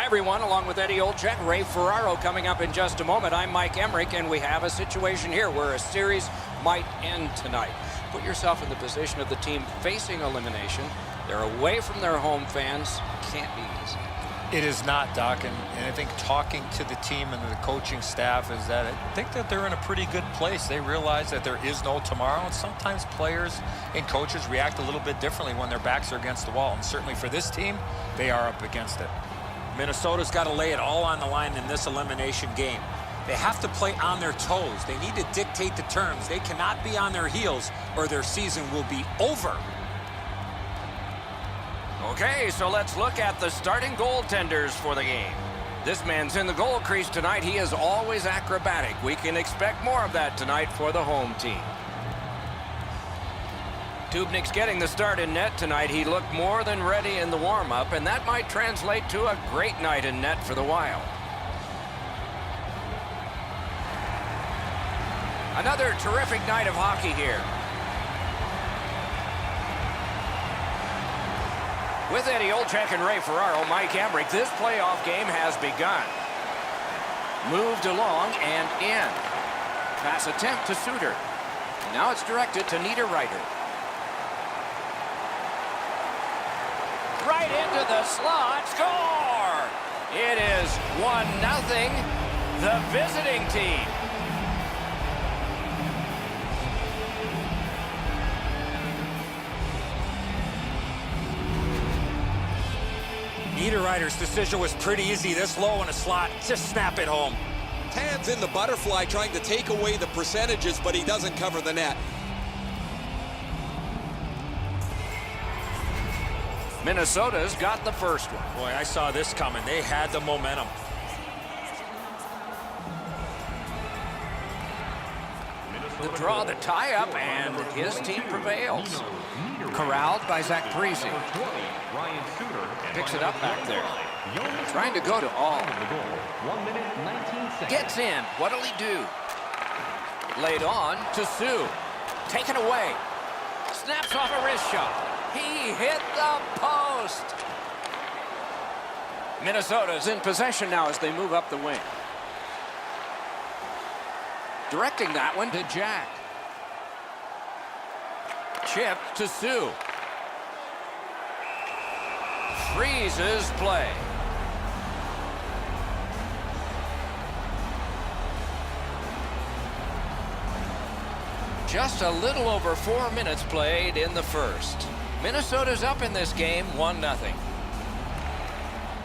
everyone, along with Eddie Olczyk, Ray Ferraro coming up in just a moment. I'm Mike Emmerich, and we have a situation here where a series might end tonight. Put yourself in the position of the team facing elimination. They're away from their home fans. Can't be easy. It is not, Doc, and I think talking to the team and the coaching staff is that I think that they're in a pretty good place. They realize that there is no tomorrow, and sometimes players and coaches react a little bit differently when their backs are against the wall, and certainly for this team, they are up against it. Minnesota's got to lay it all on the line in this elimination game. They have to play on their toes. They need to dictate the terms. They cannot be on their heels or their season will be over. Okay, so let's look at the starting goaltenders for the game. This man's in the goal crease tonight. He is always acrobatic. We can expect more of that tonight for the home team. Dubnyk's getting the start in net tonight. He looked more than ready in the warm-up, and that might translate to a great night in net for the Wild. Another terrific night of hockey here. With Eddie Olczyk and Ray Ferraro, Mike Emmerich, this playoff game has begun. Moved along and in. Pass attempt to Suter. Now it's directed to Niederreiter. Right into the slot. Score! It is 1-0, the visiting team. Niederreiter's decision was pretty easy. This low in a slot, just snap it home. Hands in the butterfly trying to take away the percentages, but he doesn't cover the net. Minnesota's got the first one. Boy, I saw this coming. They had the momentum. The draw, the tie-up, and his team prevails. Corralled by Zach Parise. Picks it up back there. Trying to go to all. Gets in. What'll he do? Laid on to Sue. Taken away. Snaps off a wrist shot. He hit the post. Minnesota's in possession now as they move up the wing. Directing that one to Jack. Chip to Sue. Freezes play. Just a little over 4 minutes played in the first. Minnesota's up in this game 1-0.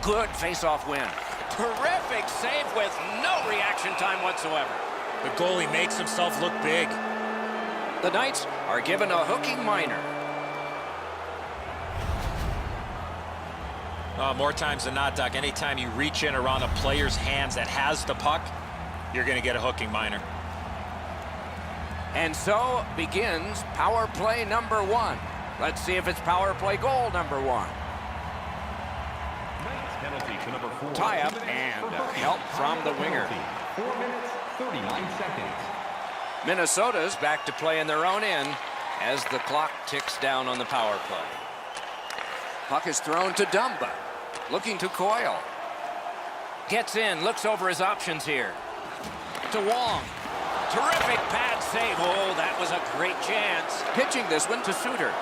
Good face-off win. Terrific save with no reaction time whatsoever. The goalie makes himself look big. The Knights are given a hooking minor. More times than not, Doc, anytime you reach in around a player's hands that has the puck, you're going to get a hooking minor. And so begins power play number 1. Let's see if it's power play goal number 1. Tie up and help from the winger. 4 minutes, 39 seconds. Minnesota's back to play in their own end as the clock ticks down on the power play. Puck is thrown to Dumba. Looking to Coyle. Gets in, looks over his options here. To Wong. Terrific pad save. Oh, that was a great chance. Pitching this one to Suter.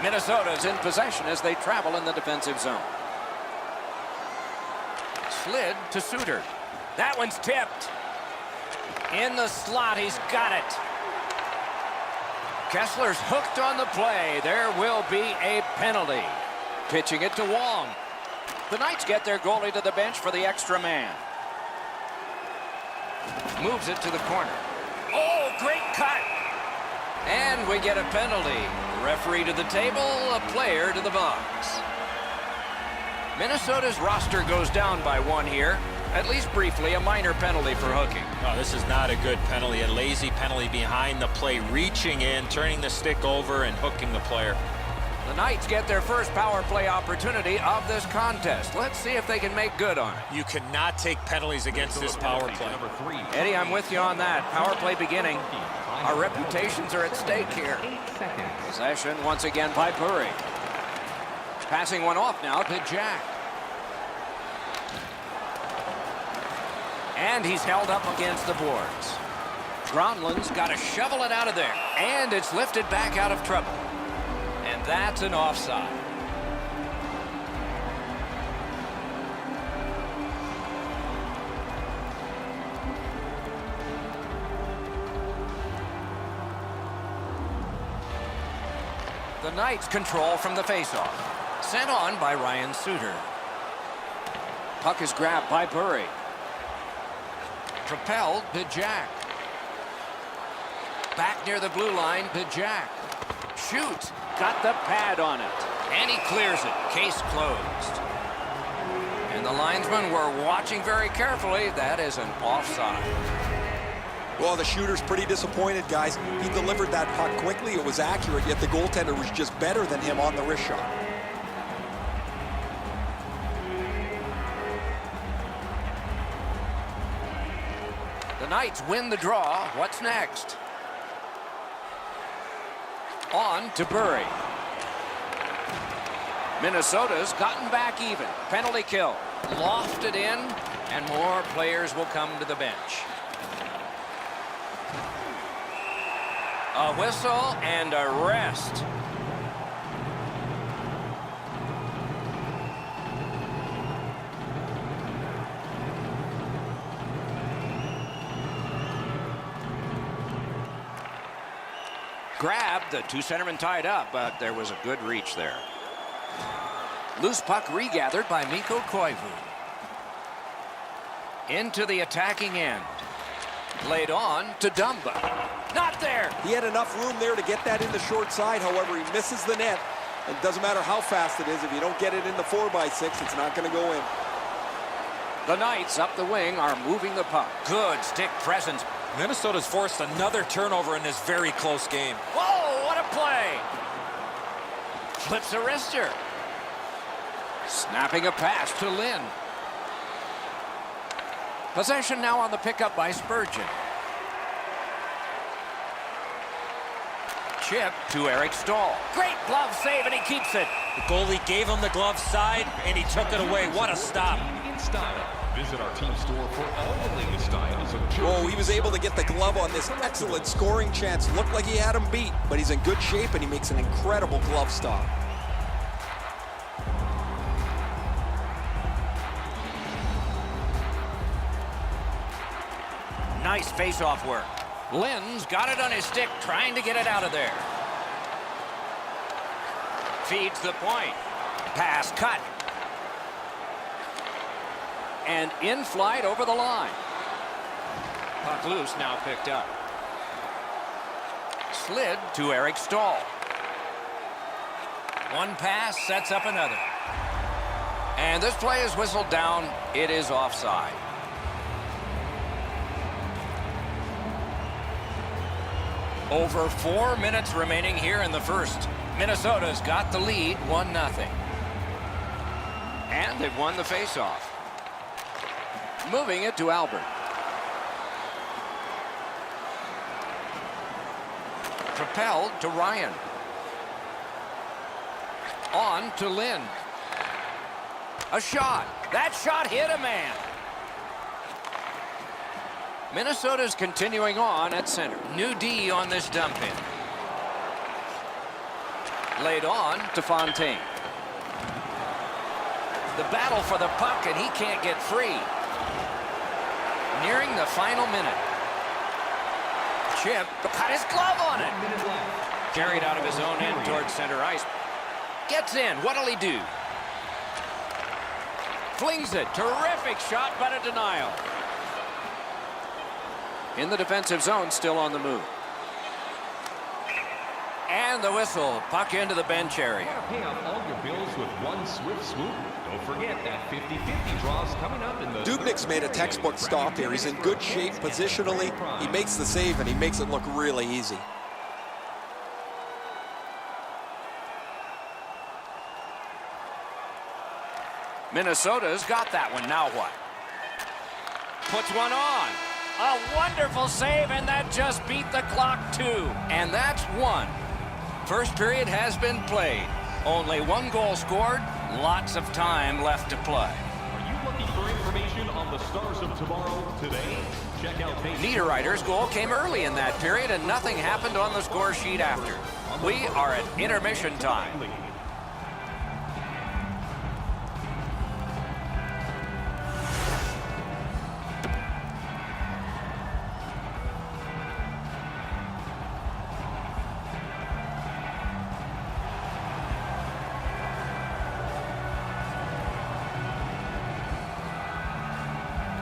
Minnesota's in possession as they travel in the defensive zone. Slid to Suter. That one's tipped. In the slot, he's got it. Kessler's hooked on the play. There will be a penalty. Pitching it to Wong. The Knights get their goalie to the bench for the extra man. Moves it to the corner. Oh, great cut. And we get a penalty. Referee to the table, a player to the box. Minnesota's roster goes down by 1 here. At least briefly, a minor penalty for hooking. Oh, this is not a good penalty. A lazy penalty behind the play, reaching in, turning the stick over, and hooking the player. The Knights get their first power play opportunity of this contest. Let's see if they can make good on it. You cannot take penalties against this power play. Eddie, I'm with you on that. Power play beginning. Our reputations are at stake here. Possession once again by Burnaby. Passing one off now to Jack. And he's held up against the boards. Gronlin's got to shovel it out of there. And it's lifted back out of trouble. And that's an offside. The Knights control from the faceoff. Sent on by Ryan Suter. Puck is grabbed by Burry. Propelled to Jack. Back near the blue line to Jack. Shoots. Got the pad on it. And he clears it. Case closed. And the linesmen were watching very carefully. That is an offside. Well, the shooter's pretty disappointed, guys. He delivered that puck quickly. It was accurate, yet the goaltender was just better than him on the wrist shot. The Knights win the draw. What's next? On to Burry. Minnesota's gotten back even. Penalty kill. Lofted in, and more players will come to the bench. A whistle and a rest. Grabbed, the two centermen tied up, but there was a good reach there. Loose puck regathered by Mikko Koivu. Into the attacking end. Laid on to Dumba. Not there. He had enough room there to get that in the short side. However, he misses the net. It doesn't matter how fast it is. If you don't get it in the 4x6, it's not going to go in. The Knights up the wing are moving the puck. Good stick presence. Minnesota's forced another turnover in this very close game. Whoa, what a play. Flips a wrister. Snapping a pass to Lynn. Possession now on the pickup by Spurgeon. Chip to Eric Stahl. Great glove save, and he keeps it. The goalie gave him the glove side, and he took it away. What a stop. In style. Visit our team store for all the latest styles of jersey. Oh, he was able to get the glove on this excellent scoring chance. Looked like he had him beat, but he's in good shape, and he makes an incredible glove stop. Nice face-off work. Lynn's got it on his stick, trying to get it out of there. Feeds the point. Pass cut. And in flight over the line. Puck loose, now picked up. Slid to Eric Stahl. One pass sets up another. And this play is whistled down. It is offside. Over 4 minutes remaining here in the first. Minnesota's got the lead, 1-0. And they've won the faceoff. Moving it to Albert. Propelled to Ryan. On to Lynn. A shot. That shot hit a man. Minnesota's continuing on at center. New D on this dump in. Laid on to Fontaine. The battle for the puck, and he can't get free. Nearing the final minute. Chip got his glove on it. Carried out of his own end towards center ice. Gets in. What'll he do? Flings it. Terrific shot, but a denial. In the defensive zone, still on the move. And the whistle. Puck into the bench area. Pay off all your bills with one swift swoop. Don't forget that 50-50 draw's coming up in the... Dubnik's made a textbook stop here. He's in good shape positionally. He makes the save, and he makes it look really easy. Minnesota's got that one. Now what? Puts one on. A wonderful save, and that just beat the clock too. And that's one. First period has been played. Only one goal scored. Lots of time left to play. Are you looking for information on the stars of tomorrow today. Check out page Niederreiter's goal came early in that period, and nothing happened on the score sheet after. We are at intermission time.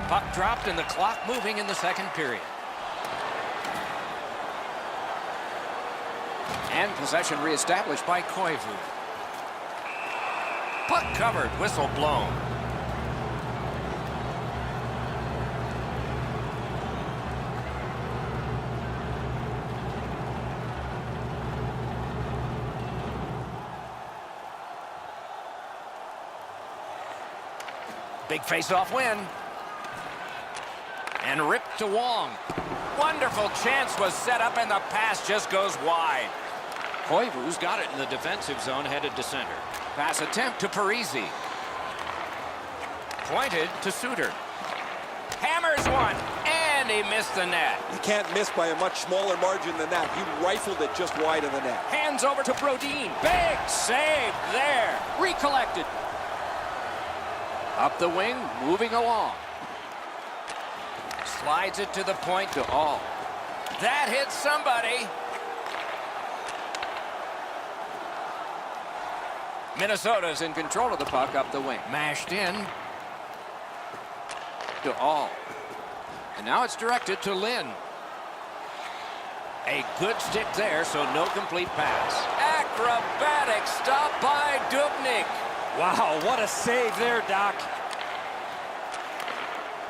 Puck dropped and the clock moving in the second period. And possession reestablished by Koivu. Puck covered, whistle blown. Big face-off win. And ripped to Wong. Wonderful chance was set up and the pass just goes wide. Koivu's got it in the defensive zone, headed to center. Pass attempt to Parisi. Pointed to Suter. Hammers one, and he missed the net. You can't miss by a much smaller margin than that. He rifled it just wide of the net. Hands over to Brodin. Big save there. Recollected. Up the wing, moving along. Slides it to the point to All. That hits somebody. Minnesota's in control of the puck up the wing. Mashed in to All. And now it's directed to Lynn. A good stick there, so no complete pass. Acrobatic stop by Dubnyk. Wow, what a save there, Doc.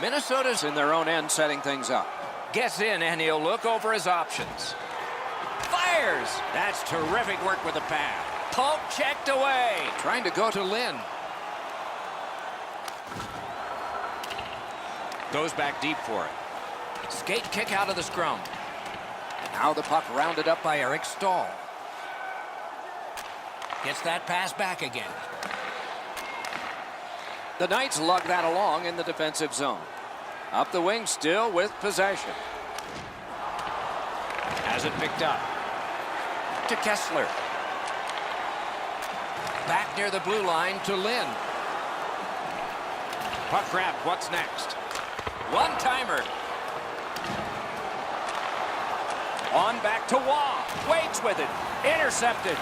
Minnesota's in their own end, setting things up. Gets in, and he'll look over his options. Fires! That's terrific work with the pad. Poke checked away. Trying to go to Lynn. Goes back deep for it. Skate kick out of the scrum. Now the puck rounded up by Eric Stahl. Gets that pass back again. The Knights lug that along in the defensive zone. Up the wing, still with possession. Has it picked up. To Kessler. Back near the blue line to Lynn. Puck grab, what's next? One-timer. On back to Wong. Waits with it. Intercepted.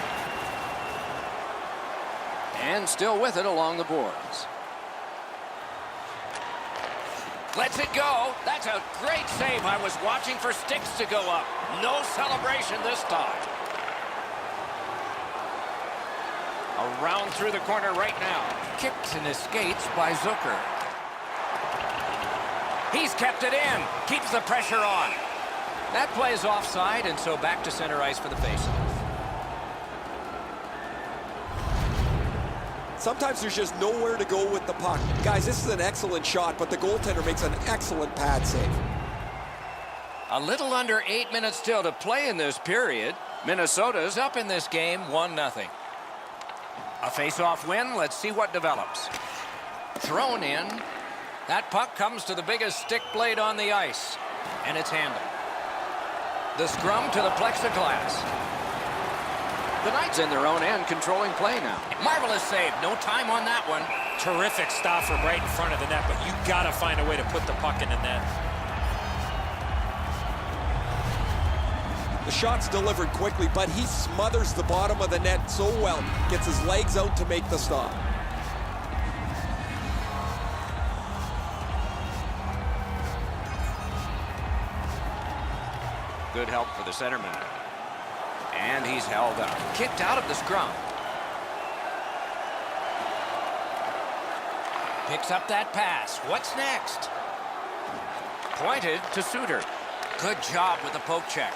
And still with it along the boards. Lets it go. That's a great save. I was watching for sticks to go up. No celebration this time. Around through the corner right now. Kicks and escapes by Zucker. He's kept it in. Keeps the pressure on. That plays offside, and so back to center ice for the faceoff. Sometimes there's just nowhere to go with the puck. Guys, this is an excellent shot, but the goaltender makes an excellent pad save. A little under 8 minutes still to play in this period. Minnesota's up in this game 1-0. A face-off win. Let's see what develops. Thrown in. That puck comes to the biggest stick blade on the ice, and it's handled. The scrum to the plexiglass. The Knights in their own end, controlling play now. Marvelous save. No time on that one. Terrific stop from right in front of the net, but you got to find a way to put the puck in the net. The shot's delivered quickly, but he smothers the bottom of the net so well. Gets his legs out to make the stop. Good help for the centerman. And he's held up. Kicked out of the scrum. Picks up that pass. What's next? Pointed to Suter. Good job with the poke check.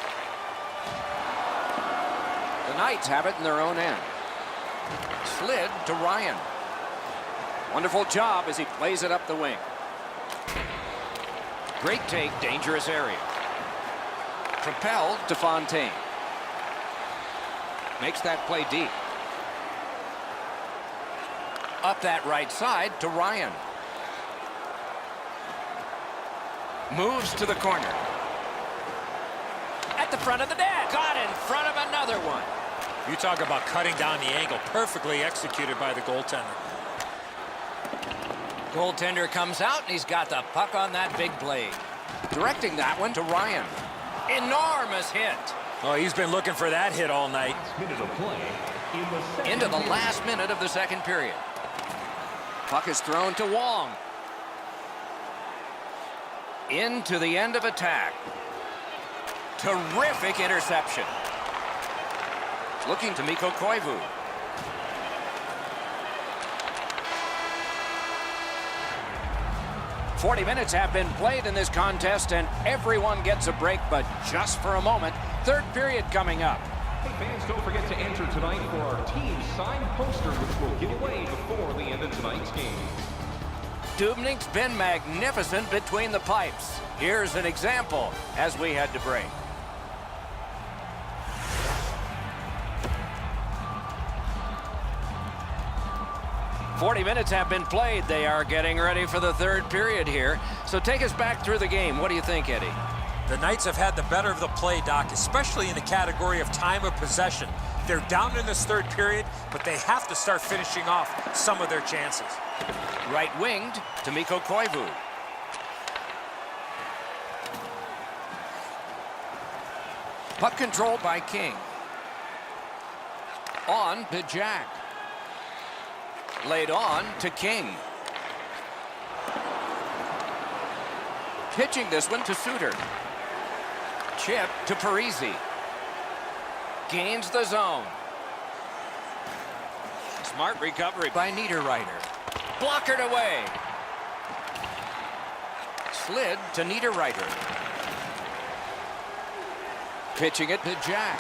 The Knights have it in their own end. Slid to Ryan. Wonderful job as he plays it up the wing. Great take, dangerous area. Propelled to Fontaine. Makes that play deep. Up that right side to Ryan. Moves to the corner. At the front of the net. Got in front of another one. You talk about cutting down the angle. Perfectly executed by the goaltender. Goaltender comes out, and he's got the puck on that big blade. Directing that one to Ryan. Enormous hit. Oh, he's been looking for that hit all night. Minute of play in the second Into the period. last minute of the second period. Puck is thrown to Wong. Into the end of attack. Terrific interception. Looking to Mikko Koivu. "40 minutes have been played in this contest, and everyone gets a break, but just for a moment. Third period coming up. Hey fans, don't forget to enter tonight for our team signed poster, which we'll give away before the end of tonight's game. Dubnyk's been magnificent between the pipes. Here's an example as we head to break. "40 minutes have been played. They are getting ready for the third period here. So take us back through the game. What do you think, Eddie? The Knights have had the better of the play, Doc, especially in the category of time of possession. They're down in this third period, but they have to start finishing off some of their chances. Right winged to Mikko Koivu. Puck controlled by King. On to Jack. Laid on to King. Pitching this one to Suter. Chip to Parisi. Gains the zone. Smart recovery by Niederreiter. Blockered away. Slid to Niederreiter. Pitching it to Jack.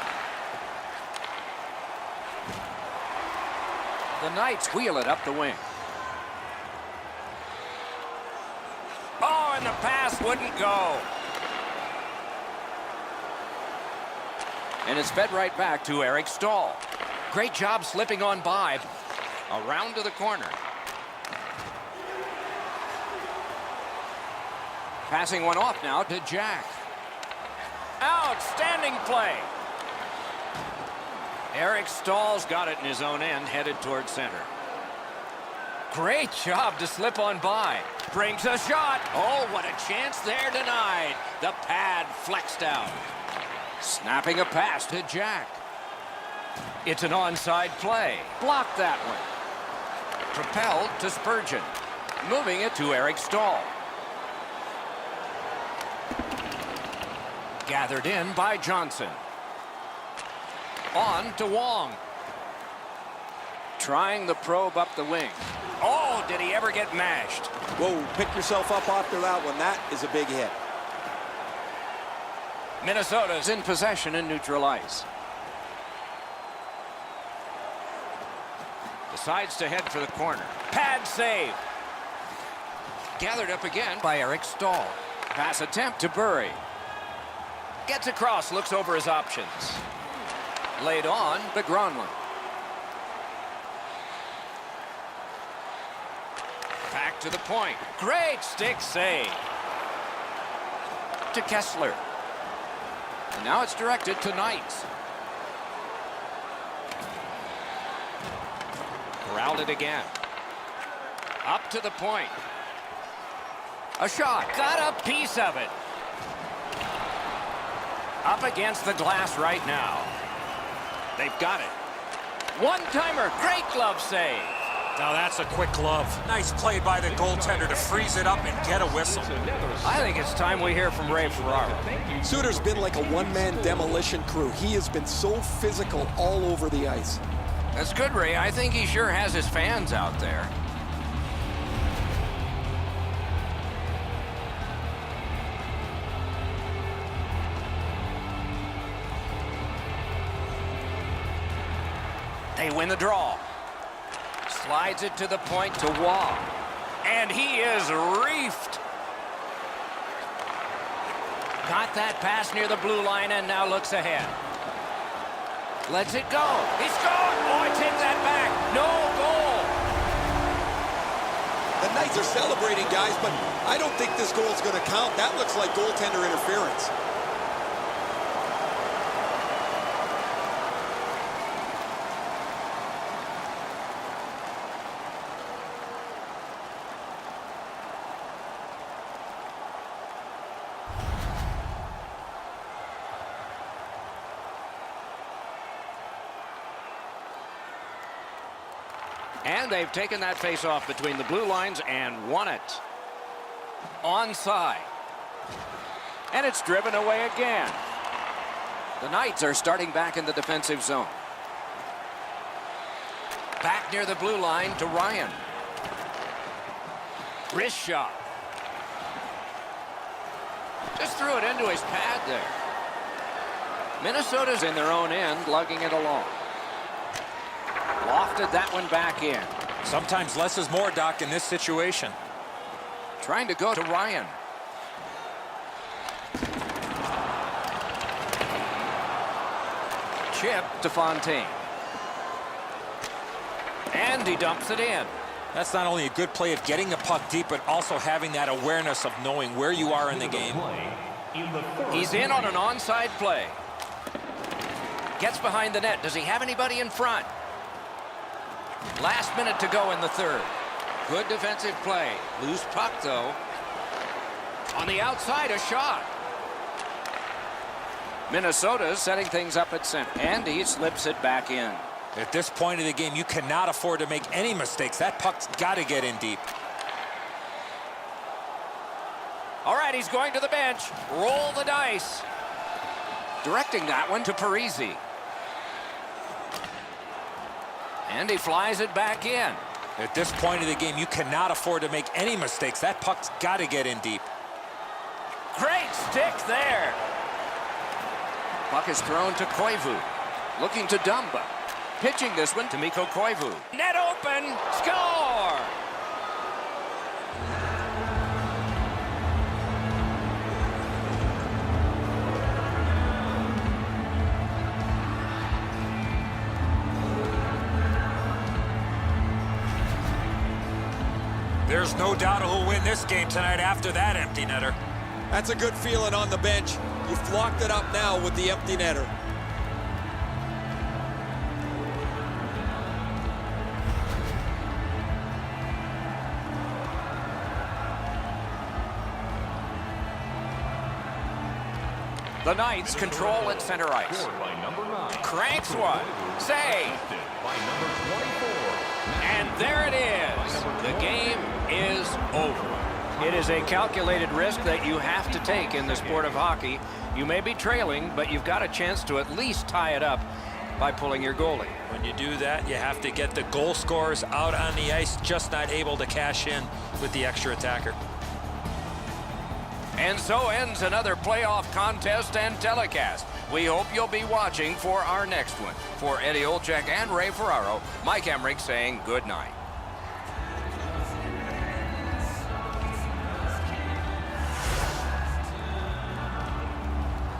The Knights wheel it up the wing. Oh, and the pass wouldn't go. And it's fed right back to Eric Stahl. Great job slipping on by. Around to the corner. Passing one off now to Jack. Outstanding play. Eric Stahl's got it in his own end, headed towards center. Great job to slip on by. Brings a shot. Oh, what a chance there denied. The pad flexed out. Snapping a pass to Jack. It's an onside play. Blocked that one. Propelled to Spurgeon. Moving it to Eric Stahl. Gathered in by Johnson. On to Wong. Trying the probe up the wing. Oh, did he ever get mashed? Whoa, pick yourself up after that one. That is a big hit. Minnesota's in possession in neutral ice. Decides to head for the corner. Pad save. Gathered up again by Eric Stahl. Pass attempt to Burry. Gets across, looks over his options. Laid on to Gronlund. Back to the point. Great stick save. To Kessler. And now it's directed to Knights. Corralled it again. Up to the point. A shot. Got a piece of it. Up against the glass right now. They've got it. One-timer. Great glove save. Now that's a quick glove. Nice play by the goaltender to freeze it up and get a whistle. I think it's time we hear from Ray Ferraro. Suter's been like a one-man demolition crew. He has been so physical all over the ice. That's good, Ray. I think he sure has his fans out there. They win the draw. Slides it to the point to Waugh. And he is reefed. Got that pass near the blue line and now looks ahead. Lets it go. He scored. Boy, take that back. No goal. The The Knights are celebrating, guys, but I don't think this goal is going to count. That looks like goaltender interference. And they've taken that face-off between the blue lines and won it. Onside. And it's driven away again. The Knights are starting back in the defensive zone. Back near the blue line to Ryan. Wrist shot. Just threw it into his pad there. Minnesota's in their own end, lugging it along. Lofted that one back in. Sometimes less is more, Doc, in this situation. Trying to go to Ryan. Chip to Fontaine. And he dumps it in. That's not only a good play of getting the puck deep, but also having that awareness of knowing where you are in the game. He's in on an onside play. Gets behind the net. Does he have anybody in front? Last minute to go in the third. Good defensive play. Loose puck, though. On the outside, a shot. Minnesota's setting things up at center. And he slips it back in. At this point of the game, you cannot afford to make any mistakes. That puck's got to get in deep. All right, he's going to the bench. Roll the dice. Directing that one to Parisi. And he flies it back in. At this point of the game, you cannot afford to make any mistakes. That puck's got to get in deep. Great stick there. Puck is thrown to Koivu. Looking to Dumba. Pitching this one to Mikko Koivu. Net open. Score! There's no doubt who'll win this game tonight after that empty netter. That's a good feeling on the bench. You flocked it up now with the empty netter. The Knights control at center ice. Cranks one. Save. And there it is. The game is over. It is a calculated risk that you have to take in the sport of hockey. You may be trailing, but you've got a chance to at least tie it up by pulling your goalie. When you do that, you have to get the goal scorers out on the ice, just not able to cash in with the extra attacker. And so ends another playoff contest and telecast. We hope you'll be watching for our next one. For Eddie Olczyk and Ray Ferraro, Mike Emmerich saying good night.